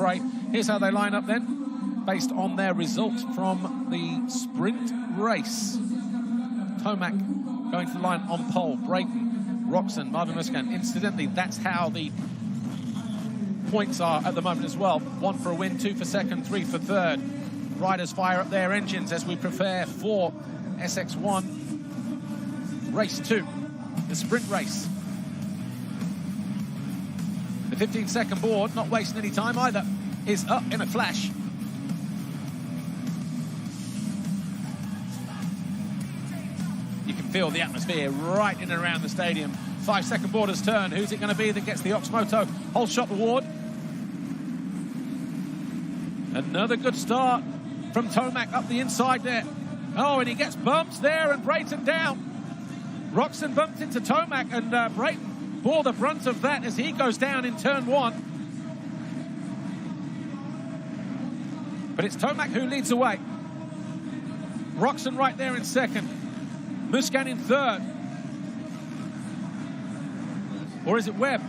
prey. Here's how they line up then, based on their result from the sprint race. Tomac going to the line on pole. Brayton, Roxon, Marvin Musquin. Incidentally, that's how the points are at the moment as well. 1 for a win, 2 for second, 3 for third. Riders fire up their engines as we prepare for SX1 race 2, the sprint race. The 15-second board, not wasting any time either, is up in a flash. You can feel the atmosphere right in and around the stadium. 5-second board has turned. Who's it going to be that gets the Oxmoto whole shot award? Another good start from Tomac up the inside there. Oh, and he gets bumped there, and Brayton down. Roxon bumped into Tomac, and Brayton bore the brunt of that as he goes down in turn 1. But it's Tomac who leads away. Roxon right there in second. Musquin in third. Or is it Webb?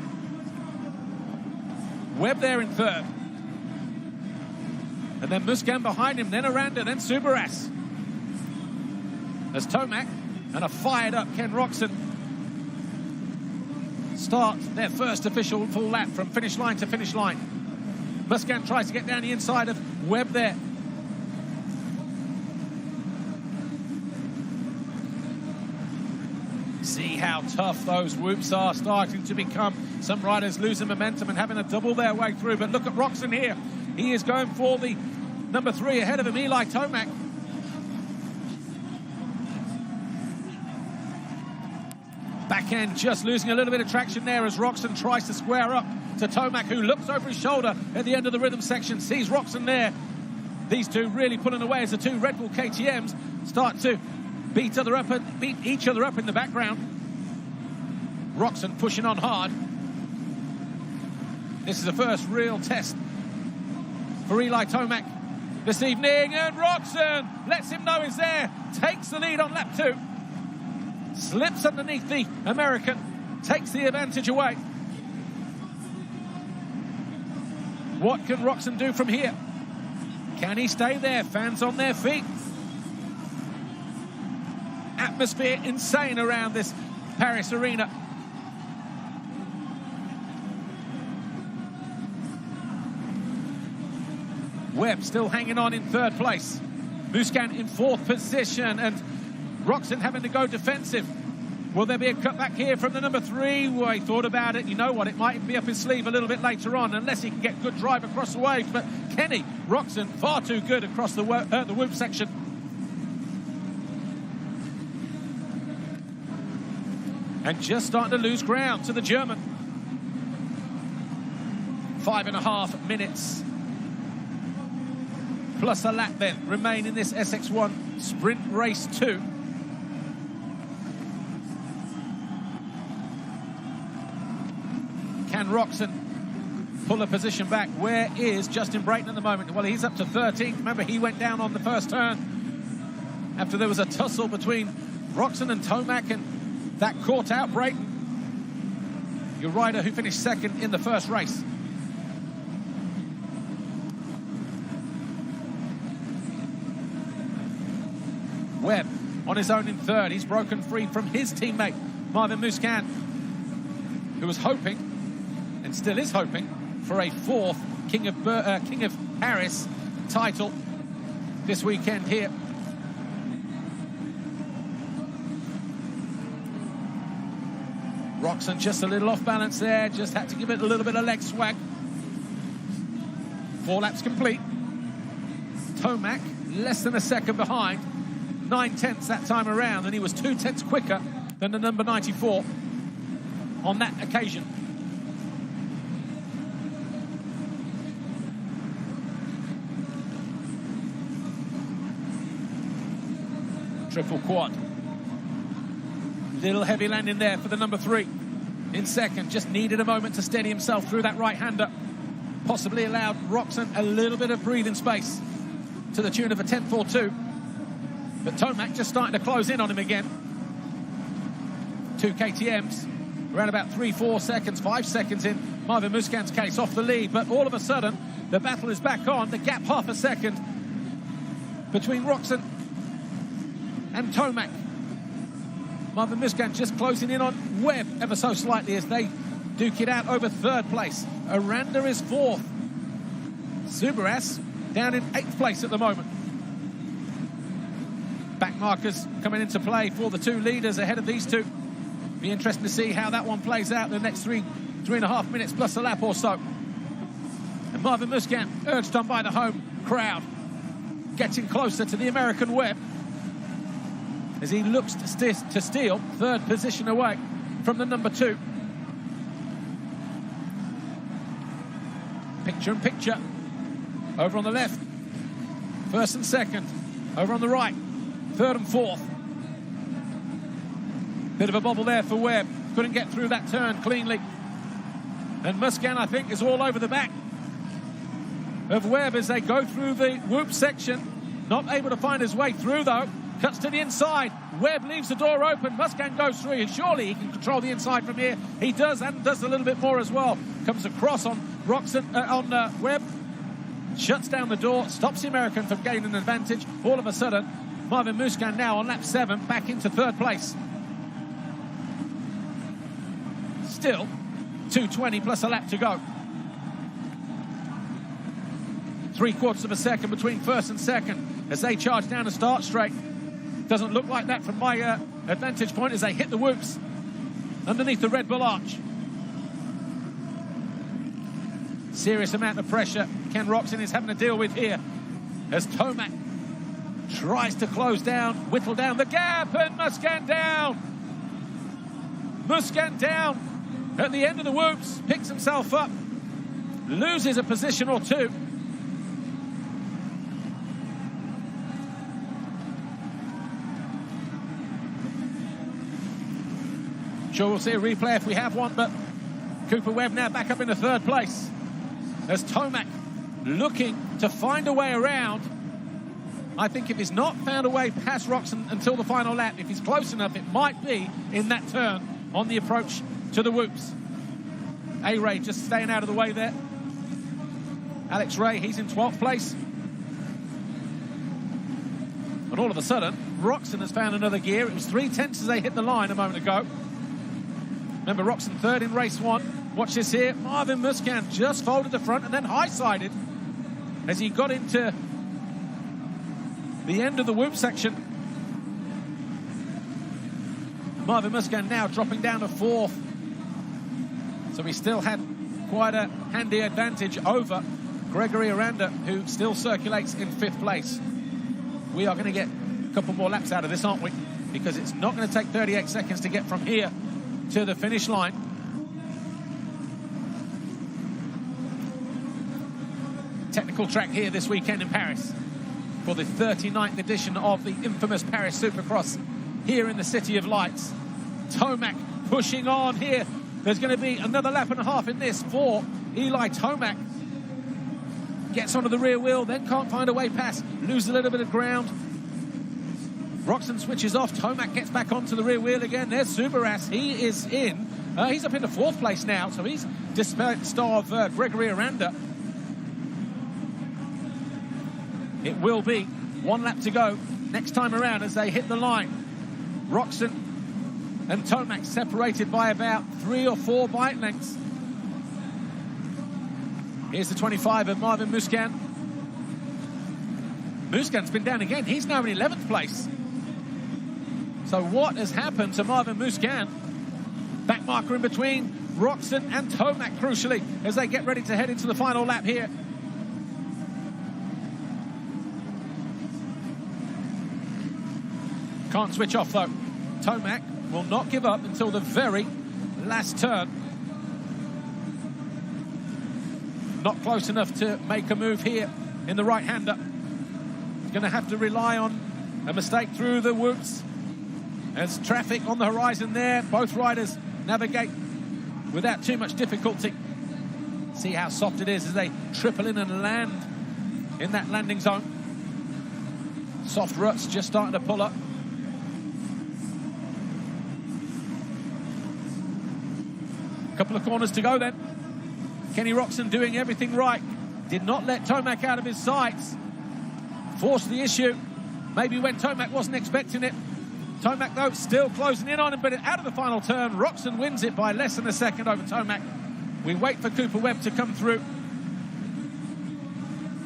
Webb there in third. And then Musquin behind him, then Aranda, then Supercross. As Tomac and a fired-up Ken Roxon start their first official full lap from finish line to finish line. Musquin tries to get down the inside of Webb there. See how tough those whoops are starting to become. Some riders losing momentum and having to double their way through. But look at Roxon here. He is going for the number 3 ahead of him, Eli Tomac. Back end just losing a little bit of traction there as Roxon tries to square up to Tomac, who looks over his shoulder at the end of the rhythm section, sees Roxon there. These two really pulling away as the two Red Bull KTMs start to beat each other up in the background. Roxon pushing on hard. This is the first real test for Eli Tomac this evening, and Roxon lets him know he's there, takes the lead on lap 2, slips underneath the American, takes the advantage away. What can Roxon do from here? Can he stay there? Fans on their feet. Atmosphere insane around this Paris arena. Webb still hanging on in third place. Musquin in 4th position, and Roxon having to go defensive. Will there be a cutback here from the number 3? Well, he thought about it. You know what? It might be up his sleeve a little bit later on, unless he can get good drive across the waves. But Kenny Roxon, far too good across the whoop section. And just starting to lose ground to the German. 5.5 minutes. Plus a lap then remain in this SX1 sprint race 2. Can Roxon pull a position back? Where is Justin Brayton at the moment? Well, he's up to 13th. Remember, he went down on the first turn after there was a tussle between Roxon and Tomac, and that caught out Brayton, your rider who finished second in the first race. Webb on his own in third. He's broken free from his teammate, Marvin Musquin, who was hoping, and still is hoping, for a 4th King of Paris title this weekend here. Roxon just a little off balance there, just had to give it a little bit of leg swag. 4 laps complete. Tomac less than a second behind, 9/10 that time around, and he was 2/10 quicker than the number 94 on that occasion. Triple quad. Little heavy landing there for the number 3 in second. Just needed a moment to steady himself through that right-hander. Possibly allowed Roxon a little bit of breathing space to the tune of a 10.42. But Tomac just starting to close in on him again. 2 KTMs, around about 3-4 seconds, 5 seconds in Marvin Musquin's case, off the lead, but all of a sudden the battle is back on. The gap half a second between Roxon and Tomac. Marvin Musquin just closing in on Webb ever so slightly as they duke it out over third place. Aranda is fourth. Subras down in 8th place at the moment. Back markers coming into play for the two leaders ahead of these two. Be interesting to see how that one plays out in the next 3.5 minutes plus a lap or so. And Marvin Musquin, urged on by the home crowd, getting closer to the American Webb as he looks to steal third position away from the number 2. Picture in picture. Over on the left, first and second. Over on the right, third and fourth. Bit of a bobble there for Webb. Couldn't get through that turn cleanly. And Musquin, I think, is all over the back of Webb as they go through the whoop section. Not able to find his way through, though. Cuts to the inside. Webb leaves the door open. Musquin goes through, and surely he can control the inside from here. He does, and does a little bit more as well. Comes across on Webb. Shuts down the door, stops the American from gaining an advantage. All of a sudden, Marvin Musquin now on lap 7, back into third place. Still 2:20 plus a lap to go. 3/4 of a second between first and second as they charge down the start straight. Doesn't look like that from my advantage point as they hit the whoops underneath the Red Bull arch. Serious amount of pressure Ken Roxon is having to deal with here as Tomac tries to close down, whittle down the gap, and Musquin down. Musquin down at the end of the whoops, picks himself up, loses a position or two. Sure, we'll see a replay if we have one, but Cooper Webb now back up into third place as Tomac looking to find a way around. I think if he's not found a way past Roxon until the final lap, if he's close enough, it might be in that turn on the approach to the whoops. A-Ray just staying out of the way there. Alex Ray, he's in 12th place. And all of a sudden, Roxon has found another gear. It was 3/10 as they hit the line a moment ago. Remember, Roxon third in race 1. Watch this here. Marvin Musquin just folded the front and then high-sided as he got into the end of the whoop section. Marvin Musquin now dropping down to 4th. So he still had quite a handy advantage over Gregory Aranda, who still circulates in 5th place. We are going to get a couple more laps out of this, aren't we? Because it's not going to take 38 seconds to get from here to the finish line. Technical track here this weekend in Paris for the 39th edition of the infamous Paris Supercross here in the City of Lights. Tomac pushing on here. There's going to be another lap and a half in this for Eli Tomac. Gets onto the rear wheel, then can't find a way past. Loses a little bit of ground. Roxon switches off. Tomac gets back onto the rear wheel again. There's Subras. He is in. He's up into 4th place now, so he's dispatched of Gregory Aranda. It will be 1 lap to go next time around as they hit the line. Roxon and Tomac separated by about 3 or 4 bike lengths. Here's the 25 of Marvin Musquin. Musquin's been down again. He's now in 11th place. So what has happened to Marvin Musquin? Back marker in between Roxon and Tomac, crucially, as they get ready to head into the final lap here. Can't switch off, though. Tomac will not give up until the very last turn. Not close enough to make a move here in the right-hander. He's going to have to rely on a mistake through the whoops. There's traffic on the horizon there. Both riders navigate without too much difficulty. See how soft it is as they triple in and land in that landing zone. Soft ruts just starting to pull up. Couple of corners to go then. Kenny Roczen doing everything right. Did not let Tomac out of his sights. Forced the issue. Maybe when Tomac wasn't expecting it. Tomac, though, still closing in on him, but out of the final turn, Roczen wins it by less than a second over Tomac. We wait for Cooper Webb to come through.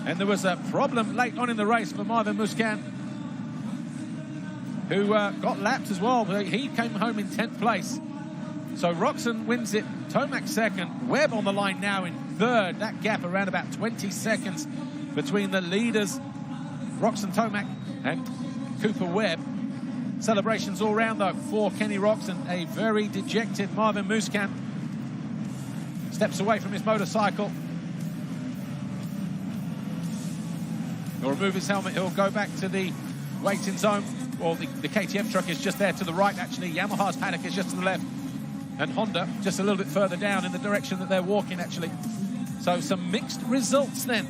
And there was a problem late on in the race for Marvin Musquin, who got lapped as well, but he came home in 10th place. So Roczen wins it, Tomac second, Webb on the line now in third. That gap around about 20 seconds between the leaders, Roczen, Tomac and Cooper Webb. Celebrations all round though for Kenny Roczen. A very dejected Marvin Musquin steps away from his motorcycle. He'll remove his helmet, he'll go back to the waiting zone. Well, the KTM truck is just there to the right, actually. Yamaha's paddock is just to the left. And Honda just a little bit further down in the direction that they're walking, actually. So some mixed results then